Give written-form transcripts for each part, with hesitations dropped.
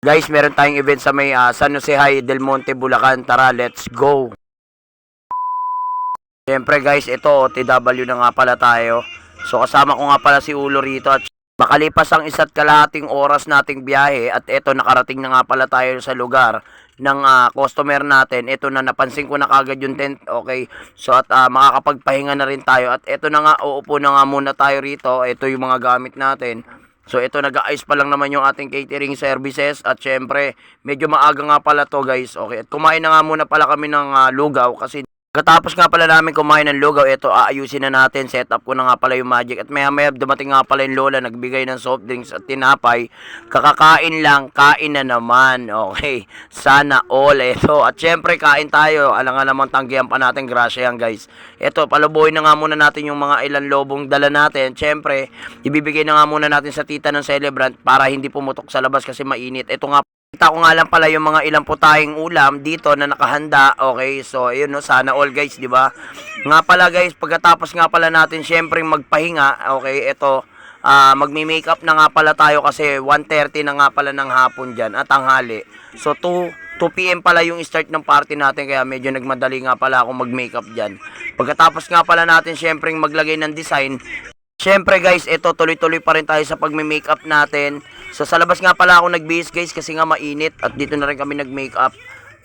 Guys, meron tayong event sa may San Jose High Del Monte, Bulacan. Tara, let's go! Siyempre guys, ito OTW na nga pala tayo. So kasama ko nga pala si Ulo rito at makalipas ang isa't kalahating oras nating biyahe at ito nakarating na nga pala tayo sa lugar ng customer natin. Ito na napansin ko na kagad yung tent. Okay. So at makakapagpahinga na rin tayo at ito na nga, uupo na nga muna tayo rito. Ito yung mga gamit natin. So ito nag-aayos pa lang naman yung ating catering services at syempre medyo maaga nga pala to guys. Okay, at kumain na nga muna pala kami ng lugaw kasi katapos nga pala namin kumain ng lugaw, ito aayusin na natin, set up ko na nga pala yung magic at maya maya dumating nga pala yung lola, nagbigay ng soft drinks at tinapay. Kakakain lang, kain na naman. Okay, sana all ito. At syempre kain tayo, alam nga naman tanggihan pa natin, grasya yan guys. Ito, palubuhin na nga muna natin yung mga ilan lobong dala natin. Syempre, ibibigay na nga muna natin sa tita ng celebrant para hindi pumutok sa labas kasi mainit. Ito nga, kita ko nga lang pala yung mga ilang putahing ulam dito na nakahanda. Okay, so ayun no, sana all guys, di ba? Nga pala guys, pagkatapos nga pala natin syempre magpahinga, okay, ito magmi-makeup na nga pala tayo kasi 1:30 na nga pala ng hapon diyan at tanghali. So 2 PM pala yung start ng party natin kaya medyo nagmadali nga pala ako mag-makeup diyan. Pagkatapos nga pala natin syempre maglagay ng design. Siyempre guys, ito tuloy-tuloy pa rin tayo sa pagme-makeup natin. So sa labas nga pala ako nagbihis guys kasi nga mainit at dito na rin kami nag-makeup.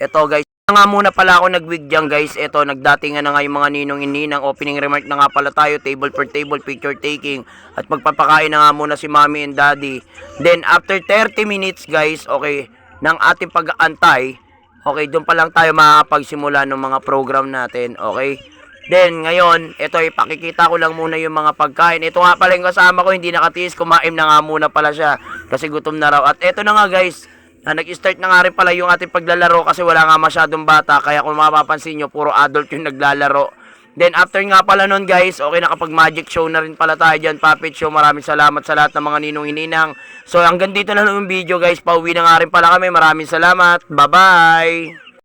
Ito guys, nga muna pala ako nag-wig dyan guys. Ito, nagdatingan na nga yung mga ninong-ininang. Opening remark na nga pala tayo, table per table, picture taking. At magpapakain na nga muna si mommy and daddy. Then after 30 minutes guys, okay, ng ating pag-aantay, okay, doon pa lang tayo makakapagsimula ng mga program natin, okay. Then, ngayon, ito ipakikita ko lang muna yung mga pagkain. Ito nga pala yung kasama ko, hindi nakatiis, kumain na nga muna pala siya. Kasi gutom na raw. At ito na nga guys, nag-start na nga rin pala yung ating paglalaro kasi wala nga masyadong bata. Kaya kung mapapansin nyo, puro adult yung naglalaro. Then, after nga pala nun guys, okay, nakapag magic show na rin pala tayo dyan, puppet show. Maraming salamat sa lahat ng mga ninong-ininang. So, hanggang dito na lang yung video guys. Pauwi na nga rin pala kami. Maraming salamat. Bye-bye!